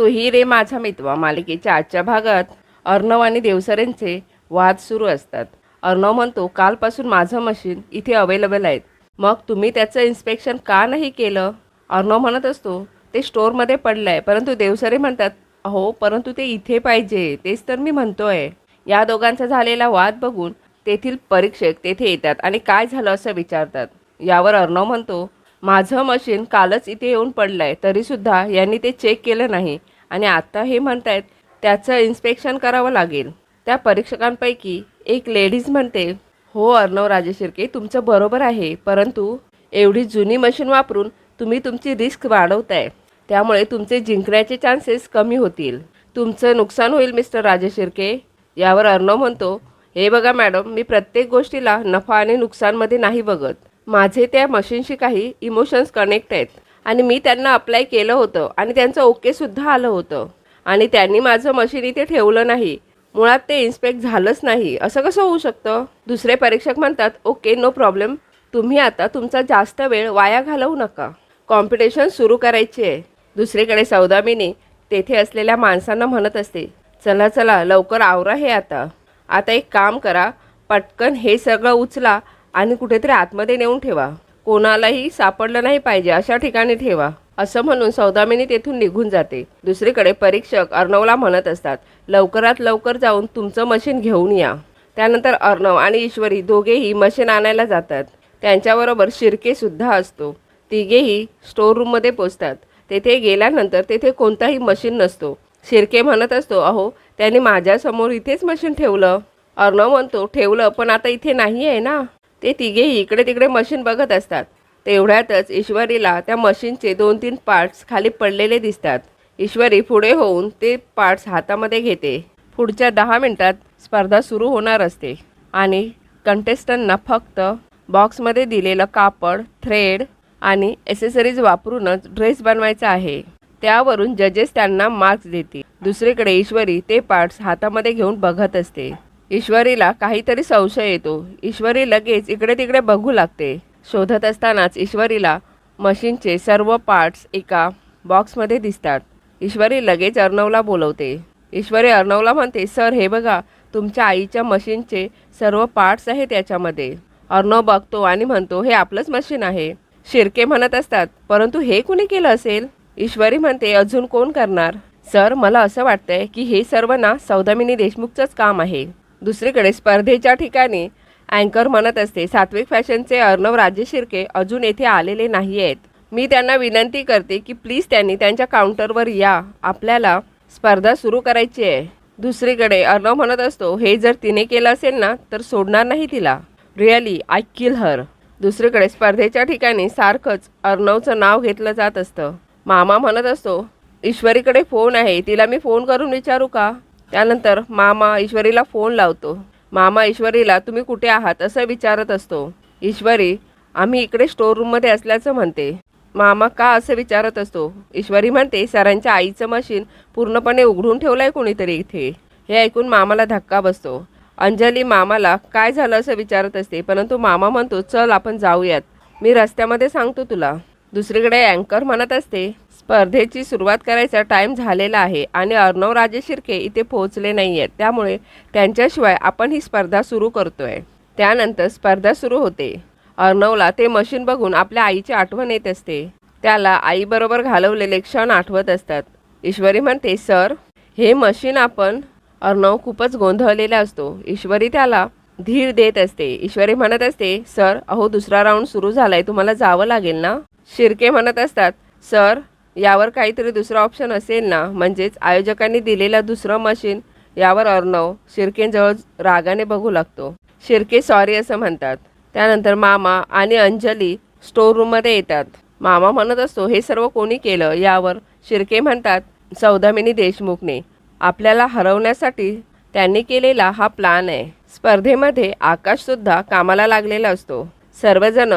तूही रे माझा मितवा मालिकेच्या आजच्या भागात अर्णव आणि देवसरेंचे वाद सुरू असतात. अर्णव म्हणतो, कालपासून माझं मशीन इथे अवेलेबल आहे, मग तुम्ही त्याचं इन्स्पेक्शन का नाही केलं? अर्णव म्हणत असतो, ते स्टोअरमध्ये पडलं आहे. परंतु देवसरे म्हणतात, अहो परंतु ते इथे पाहिजे, तेच तर मी म्हणतोय. या दोघांचा झालेला वाद बघून तेथील परीक्षक तेथे येतात आणि काय झालं असं विचारतात. यावर अर्णव म्हणतो, माझं मशीन कालच इथे येऊन पडलं आहे, तरीसुद्धा यांनी ते चेक केलं नाही आणि आत्ता हे म्हणतायत त्याचं इन्स्पेक्शन करावं लागेल. त्या परीक्षकांपैकी एक लेडीज म्हणते, हो अर्णव राजेशिर्के, तुमचं बरोबर आहे, परंतु एवढी जुनी मशीन वापरून तुम्ही तुमची रिस्क वाढवताय, त्यामुळे तुमचे जिंकण्याचे चान्सेस कमी होतील. तुमचं नुकसान होईल मिस्टर राजेशिर्के. यावर अर्णव म्हणतो, हे बघा मॅडम, मी प्रत्येक गोष्टीला नफा आणि नुकसानमध्ये नाही बघत. माझे त्या मशीनशी काही इमोशन्स कनेक्ट आहेत आणि मी त्यांना अप्लाय केलं होतं आणि त्यांचं ओकेसुद्धा आलं होतं आणि त्यांनी माझं मशीन इथे ठेवलं नाही. मुळात ते इन्स्पेक्ट झालंच नाही, असं कसं होऊ शकतं? दुसरे परीक्षक म्हणतात, ओके नो प्रॉब्लेम, तुम्ही आता तुमचा जास्त वेळ वाया घालवू नका, कॉम्पिटिशन सुरू करायची आहे. दुसरीकडे सौदामिनी तेथे असलेल्या माणसांना म्हणत असते, चला चला लवकर आवरा हे आता एक काम करा, पटकन हे सगळं उचला आणि कुठेतरी आतमध्ये नेऊन ठेवा, कोणालाही सापडलं नाही पाहिजे अशा ठिकाणी ठेवा. असं म्हणून सौदामिनी तेथून निघून जाते. दुसरीकडे परीक्षक अर्णवला म्हणत असतात, लवकरात लवकर जाऊन तुमचं मशीन घेऊन या. त्यानंतर अर्णव आणि ईश्वरी दोघेही मशीन आणायला जातात. त्यांच्याबरोबर शिर्केसुद्धा असतो. तिघेही स्टोअर रूममध्ये पोचतात. तेथे गेल्यानंतर तेथे कोणताही मशीन नसतो. शिर्के म्हणत असतो, अहो त्यांनी माझ्यासमोर इथेच मशीन ठेवलं. अर्णव म्हणतो, ठेवलं पण आता इथे नाही आहे ना. ते तिघेही इकडे तिकडे मशीन बघत असतात. तेवढ्यातच ईश्वरीला त्या मशीनचे 2-3 पार्ट्स खाली पडलेले दिसतात. ईश्वरी पुढे होऊन ते पार्ट्स हातामध्ये घेते. पुढच्या 10 मिनिटात स्पर्धा सुरू होणार असते आणि कंटेस्टंटना फक्त बॉक्समध्ये दिलेलं कापड, थ्रेड आणि ॲसेसरीज वापरूनच ड्रेस बनवायचा आहे. त्यावरून जजेस त्यांना मार्क्स देतील. दुसरीकडे ईश्वरी ते पार्ट्स हातामध्ये घेऊन बघत असते. ईश्वरीला काहीतरी संशय येतो. ईश्वरी लगेच इकडे तिकडे बघू लागते. शोधत असतानाच ईश्वरीला मशीनचे सर्व पार्ट्स एका बॉक्समध्ये दिसतात. ईश्वरी लगेच अर्णवला बोलवते. ईश्वरी अर्णवला म्हणते, सर हे बघा, तुमच्या आईच्या मशीनचे सर्व पार्ट्स आहेत त्याच्यामध्ये. अर्णव बघतो आणि म्हणतो, हे आपलंच मशीन आहे. शिर्के म्हणत असतात, परंतु हे कुणी केलं असेल? ईश्वरी म्हणते, अजून कोण करणार? सर मला असं वाटतंय की हे सर्व ना सौदामिनी देशमुखचंच काम आहे. दुसरीकडे स्पर्धेच्या ठिकाणी अँकर म्हणत असते, सात्विक फॅशनचे अर्णव राजेशिर्के अजून येथे आलेले नाही आहेत. मी त्यांना विनंती करते की प्लीज त्यांनी त्यांच्या काउंटरवर या, आपल्याला स्पर्धा सुरू करायची आहे. दुसरीकडे अर्णव म्हणत असतो, हे जर तिने केलं असेल ना तर सोडणार नाही तिला, रिअली आय किल हर. दुसरीकडे स्पर्धेच्या ठिकाणी सारखंच अर्णवचं नाव घेतलं जात असतं. मामा म्हणत असतो, ईश्वरीकडे फोन आहे, तिला मी फोन करून विचारू का? त्यानंतर मामा ईश्वरीला फोन लावतो. मामा ईश्वरीला तुम्ही कुठे आहात असं विचारत असतो. ईश्वरी आम्ही इकडे स्टोअर रूममध्ये असल्याचं म्हणते. मामा का असं विचारत असतो. ईश्वरी म्हणते, सरांच्या आईचं मशीन पूर्णपणे उघडून ठेवलं आहे कोणीतरी इथे. हे ऐकून मामाला धक्का बसतो. अंजली मामाला काय झालं असं विचारत असते, परंतु मामा म्हणतो, चल आपण जाऊयात, मी रस्त्यामध्ये सांगतो तुला. दुसरीकडे अँकर म्हणत असते, स्पर्धेची सुरुवात करायचा टाईम झालेला आहे आणि अर्णव राजेशिर्के इथे पोहोचले नाही आहेत, त्यामुळे त्यांच्याशिवाय आपण ही स्पर्धा सुरू करतोय. त्यानंतर स्पर्धा सुरू होते. अर्णवला ते मशीन बघून आपल्या आईची आठवण येत असते. त्याला आईबरोबर घालवलेले क्षण आठवत असतात. ईश्वरी म्हणते, सर हे मशीन आपण. अर्णव खूपच गोंधळलेला असतो. ईश्वरी त्याला धीर देत असते. ईश्वरी म्हणत असते, सर अहो दुसरा राऊंड सुरू झालाय, तुम्हाला जावं लागेल ना. शिर्के म्हणत असतात, सर यावर काहीतरी दुसरा ऑप्शन असेल ना, म्हणजेच आयोजकांनी दिलेलं दुसरं मशीन. यावर अर्णव शिर्केंजवळ रागाने बघू लागतो. शिर्के सॉरी असं म्हणतात. त्यानंतर मामा आणि अंजली स्टोअर रूममध्ये येतात. मामा म्हणत असतो, हे सर्व कोणी केलं? यावर शिर्के म्हणतात, सौदामिनी देशमुखने. आपल्याला हरवण्यासाठी त्यांनी केलेला हा प्लान आहे. स्पर्धेमध्ये आकाशसुद्धा कामाला लागलेला असतो. सर्वजण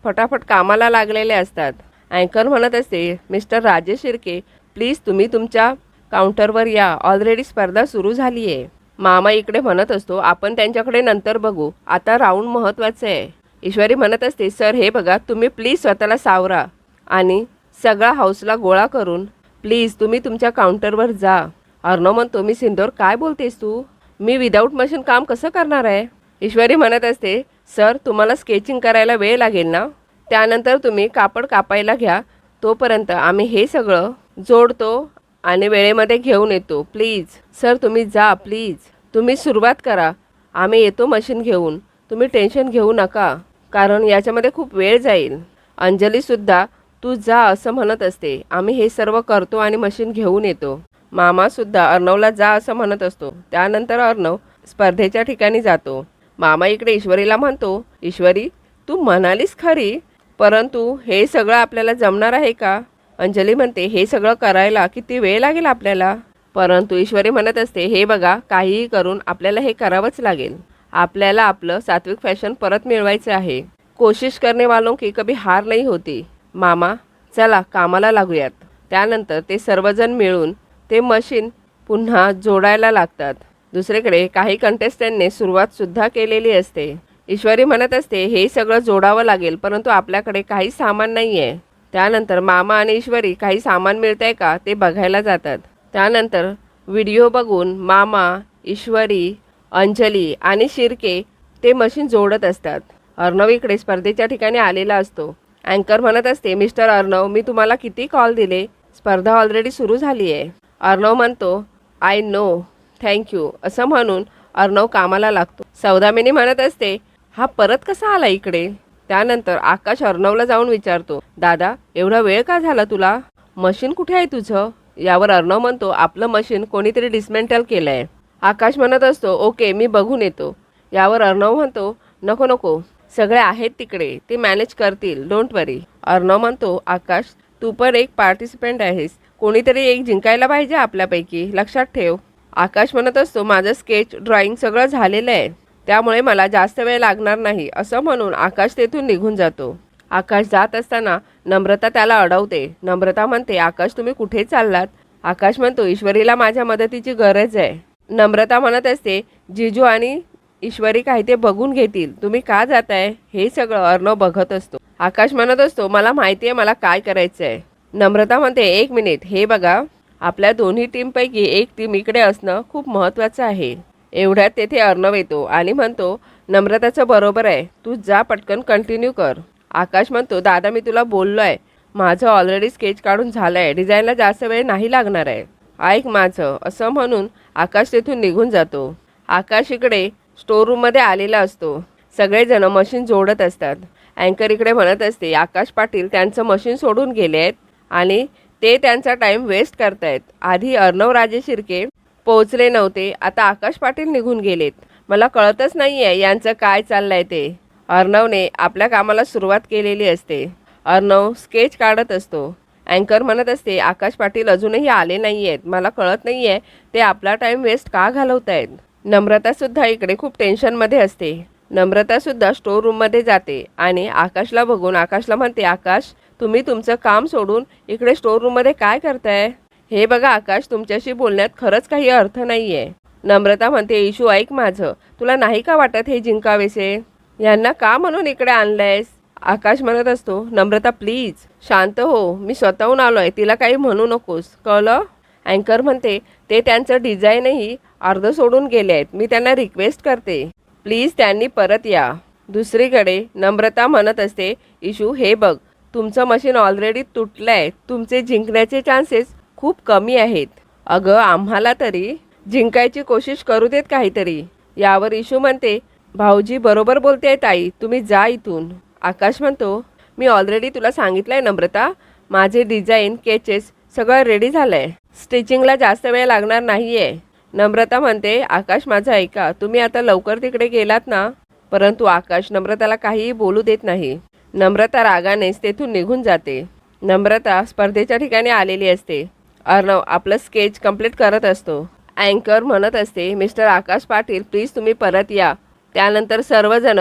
फटाफट कामाला लागलेले असतात. अँकर म्हणत असते, मिस्टर राजेशिर्के प्लीज तुम्ही तुमच्या काउंटरवर या, ऑलरेडी स्पर्धा सुरू झाली आहे. मामा इकडे म्हणत असतो, आपण त्यांच्याकडे नंतर बघू, आता राऊंड महत्त्वाचं आहे. ईश्वरी म्हणत असते, सर हे बघा, तुम्ही प्लीज स्वतःला सावरा आणि सगळा हाऊसला गोळा करून प्लीज तुम्ही तुमच्या काउंटरवर जा. अर्णव म्हणतो, मी सिंदूर काय बोलतेस तू? मी विदाऊट मशीन काम कसं करणार आहे? ईश्वरी म्हणत असते, सर तुम्हाला स्केचिंग करायला वेळ लागेल ना, त्यानंतर तुम्ही कापड कापायला घ्या, तोपर्यंत आम्ही हे सगळं जोडतो आणि वेळेमध्ये घेऊन येतो. प्लीज सर तुम्ही जा, प्लीज तुम्ही सुरुवात करा, आम्ही येतो मशीन घेऊन, तुम्ही टेन्शन घेऊ नका, कारण याच्यामध्ये खूप वेळ जाईल. अंजलीसुद्धा तू जा असं म्हणत असते. आम्ही हे सर्व करतो आणि मशीन घेऊन येतो. मामासुद्धा अर्णवला जा असं म्हणत असतो. त्यानंतर अर्णव स्पर्धेच्या ठिकाणी जातो. मामा इकडे ईश्वरीला म्हणतो, ईश्वरी तू म्हणालीस खरी, परंतु हे सगळं आपल्याला जमणार आहे का? अंजली म्हणते, हे सगळं करायला किती वेळ लागेल आपल्याला? परंतु ईश्वरी म्हणत असते, हे बघा काहीही करून आपल्याला हे करावंच लागेल. आपल्याला आपलं सात्विक फॅशन परत मिळवायचं आहे. कोशिश करने वालों की कभी हार नाही होती. मामा चला कामाला लागूयात. त्यानंतर ते सर्वजण मिळून ते मशीन पुन्हा जोडायला लागतात. दुसरीकडे काही कंटेस्टंटने सुरुवातसुद्धा केलेली असते. ईश्वरी म्हणत असते, हे सगळं जोडावं लागेल, परंतु आपल्याकडे काही सामान नाही आहे. त्यानंतर मामा आणि ईश्वरी काही सामान मिळतंय का ते बघायला जातात. त्यानंतर व्हिडिओ बघून मामा, ईश्वरी, अंजली आणि शिर्के ते मशीन जोडत असतात. अर्णव इकडे स्पर्धेच्या ठिकाणी आलेला असतो. अँकर म्हणत असते, मिस्टर अर्णव मी तुम्हाला किती कॉल दिले, स्पर्धा ऑलरेडी सुरू झाली आहे. अर्णव म्हणतो, आय नो थँक्यू असं म्हणून अर्णव कामाला लागतो. सौदामिनी म्हणत असते, हा परत कसा आला इकडे? त्यानंतर आकाश अर्णवला जाऊन विचारतो, दादा एवढा वेळ का झाला तुला? मशीन कुठे आहे तुझं? यावर अर्णव म्हणतो, आपलं मशीन कोणीतरी डिसमेंटल केलं आहे. आकाश म्हणत असतो, ओके मी बघून येतो. यावर अर्णव म्हणतो, नको नको सगळे आहेत तिकडे, ते मॅनेज करतील, डोंट वरी. अर्णव म्हणतो, आकाश तू पण एक पार्टिसिपेंट आहेस, कोणीतरी एक जिंकायला पाहिजे आपल्यापैकी, लक्षात ठेव. आकाश म्हणत असतो, माझं स्केच ड्रॉइंग सगळं झालेलं आहे, त्यामुळे मला जास्त वेळ लागणार नाही असं म्हणून आकाश तेथून निघून जातो. आकाश जात असताना नम्रता त्याला अडवते. नम्रता म्हणते, आकाश तुम्ही कुठे चाललात? आकाश म्हणतो, ईश्वरीला माझ्या मदतीची गरज आहे. नम्रता म्हणत असते, जिजू आणि ईश्वरी काही ते बघून घेतील, तुम्ही का जाताय? हे सगळं अर्णव बघत असतो. आकाश म्हणत असतो, मला माहिती आहे मला काय करायचं आहे. नम्रता म्हणते, एक मिनिट, हे बघा आपल्या दोन्ही टीमपैकी एक टीम इकडे असणं खूप महत्त्वाचं आहे. एवढ्यात तेथे अर्णव येतो आणि म्हणतो, नम्रताचं बरोबर आहे, तू जा पटकन कंटिन्यू कर. आकाश म्हणतो, दादा मी तुला बोललो आहे, माझं ऑलरेडी स्केच काढून झालं आहे, डिझाईनला जास्त वेळ नाही लागणार आहे, ऐक माझं असं म्हणून आकाश तेथून निघून जातो. आकाश इकडे स्टोर रूममध्ये आलेला असतो. सगळेजण मशीन जोडत असतात. अँकर इकडे म्हणत असते, आकाश पाटील त्यांचं मशीन सोडून गेले आहेत आणि ते त्यांचा टाईम वेस्ट करतायत. आधी अर्णव राजे शिर्के पोहोचले नव्हते, आता आकाश पाटील निघून गेलेत. मला कळतच नाही आहे यांचं काय चाललंय ते. अर्णवने आपल्या कामाला सुरुवात केलेली असते. अर्णव स्केच काढत असतो. अँकर म्हणत असते, आकाश पाटील अजूनही आले नाही आहेत, मला कळत नाही आहे ते आपला टाईम वेस्ट का घालवत आहेत. नम्रतासुद्धा इकडे खूप टेन्शनमध्ये असते. नम्रतासुद्धा स्टोर रूममध्ये जाते आणि आकाशला बघून आकाशला म्हणते, आकाश तुम्ही तुमचं काम सोडून इकडे स्टोर रूममध्ये काय करताय? हे बघा आकाश, तुमच्याशी बोलण्यात खरंच काही अर्थ नाही आहे. नम्रता म्हणते, इशू ऐक माझं, तुला नाही का वाटत हे जिंकावेसे? यांना का म्हणून इकडे आणलंयस? आकाश म्हणत असतो, नम्रता प्लीज शांत हो, मी स्वतःहून आलो आहे, तिला काही म्हणू नकोस, कळलं? अँकर म्हणते, ते त्यांचं डिझाईनही अर्ध सोडून गेले आहेत, मी त्यांना रिक्वेस्ट करते प्लीज त्यांनी परत या. दुसरीकडे नम्रता म्हणत असते, इशू हे बघ तुमचं मशीन ऑलरेडी तुटलं आहे, तुमचे जिंकण्याचे चान्सेस खूप कमी आहेत. अगं आम्हाला तरी जिंकायची कोशिश करू देत काहीतरी. यावर इशू म्हणते, भाऊजी बरोबर बोलते ताई, तुम्ही जा इथून. आकाश म्हणतो, मी ऑलरेडी तुला सांगितलं आहे नम्रता, माझे डिझाईन केचेस सगळं रेडी झालं आहे, स्टिचिंगला जास्त वेळ लागणार नाही आहे. नम्रता म्हणते, आकाश माझं ऐका, तुम्ही आता लवकर तिकडे गेलात ना. परंतु आकाश नम्रताला काहीही बोलू देत नाही. नम्रता रागानेच तेथून निघून जाते. नम्रता स्पर्धेच्या ठिकाणी आलेली असते. अर्णव आपलं स्केच कंप्लीट करत असतो. अँकर म्हणत असते, मिस्टर आकाश पाटील प्लीज तुम्ही परत या. त्यानंतर सर्वजण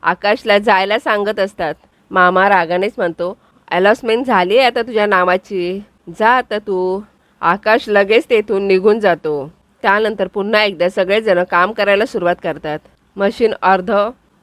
आकाशला जायला सांगत असतात. मामा रागानेच म्हणतो, अलॉसमेंट झाली आहे आता तुझ्या नावाची, जा आता तू. आकाश लगेच तेथून निघून जातो. त्यानंतर पुन्हा एकदा सगळेजण काम करायला सुरुवात करतात. मशीन अर्ध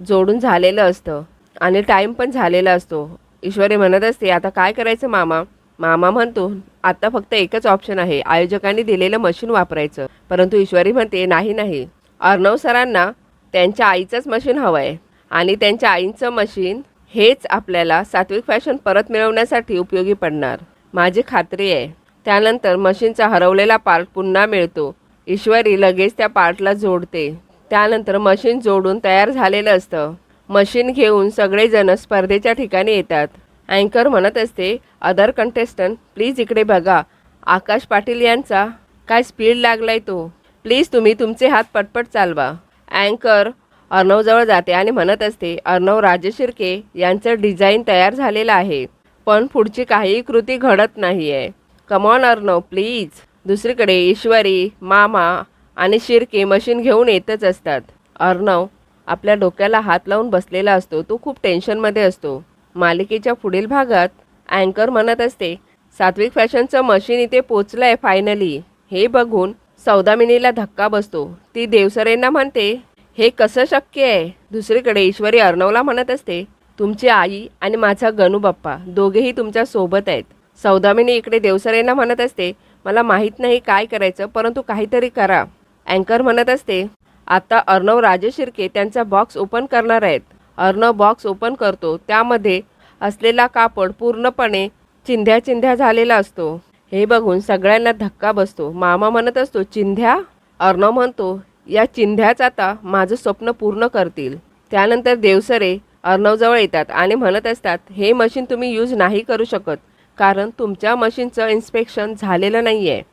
जोडून झालेलं असतं आणि टाईम पण झालेला असतो. ईश्वरी म्हणत असते, आता काय करायचं मामा? मामा म्हणतो, आता फक्त एकच ऑप्शन आहे, आयोजकांनी दिलेलं मशीन वापरायचं. परंतु ईश्वरी म्हणते नाही नाही, अर्णव सरांना त्यांच्या आईचंच मशीन हवं आहे आणि त्यांच्या आईचं मशीन हेच आपल्याला सात्विक फॅशन परत मिळवण्यासाठी उपयोगी पडणार, माझी खात्री आहे. त्यानंतर मशीनचा हरवलेला पार्ट पुन्हा मिळतो. ईश्वरी लगेच त्या पार्टला जोडते. त्यानंतर मशीन जोडून तयार झालेलं असतं. मशीन घेऊन सगळेजण स्पर्धेच्या ठिकाणी येतात. अँकर म्हणत असते, अदर कंटेस्टंट प्लीज इकडे बघा, आकाश पाटील यांचा काय स्पीड लागलाय तो, प्लीज तुम्ही तुमचे हात पटपट चालवा. अँकर अर्णवजवळ जाते आणि म्हणत असते, अर्णव राजशिर्के यांचं डिझाईन तयार झालेलं आहे, पण पुढची काहीही कृती घडत नाही आहे. Come on Arnav please. दुसरीकडे ईश्वरी, मामा आणि शिर्के मशीन घेऊन येतच असतात. अर्णव आपल्या डोक्याला हात लावून बसलेला असतो. तो खूप टेन्शनमध्ये असतो. मालिकेच्या पुढील भागात अँकर म्हणत असते, सात्विक फॅशनचं मशीन इथे पोचलं आहे फायनली. हे बघून सौदामिनीला धक्का बसतो. ती देवसरेंना म्हणते, हे कसं शक्य आहे. दुसरीकडे ईश्वरी अर्णवला म्हणत असते, तुमची आई आणि माझा गणू बाप्पा दोघेही तुमच्या सोबत आहेत. सौदामिनी इकडे देवसरेंना म्हणत असते, मला माहीत नाही काय करायचं, परंतु काहीतरी करा. अँकर म्हणत असते, आता अर्णव राजशिर्के त्यांचा बॉक्स ओपन करणार आहेत. अर्णव बॉक्स ओपन करतो. त्यामध्ये असलेला कापड पूर्णपणे चिंध्या चिंध्या झालेला असतो. हे बघून सगळ्यांना धक्का बसतो. मामा म्हणत असतो, चिंध्या. अर्णव म्हणतो, या चिंध्याच आता माझं स्वप्न पूर्ण करतील. त्यानंतर देवसरे अर्णवजवळ येतात आणि म्हणत असतात, हे मशीन तुम्ही यूज नाही करू शकत, कारण तुमच्या मशीनचं इन्स्पेक्शन झालेलं नाही आहे.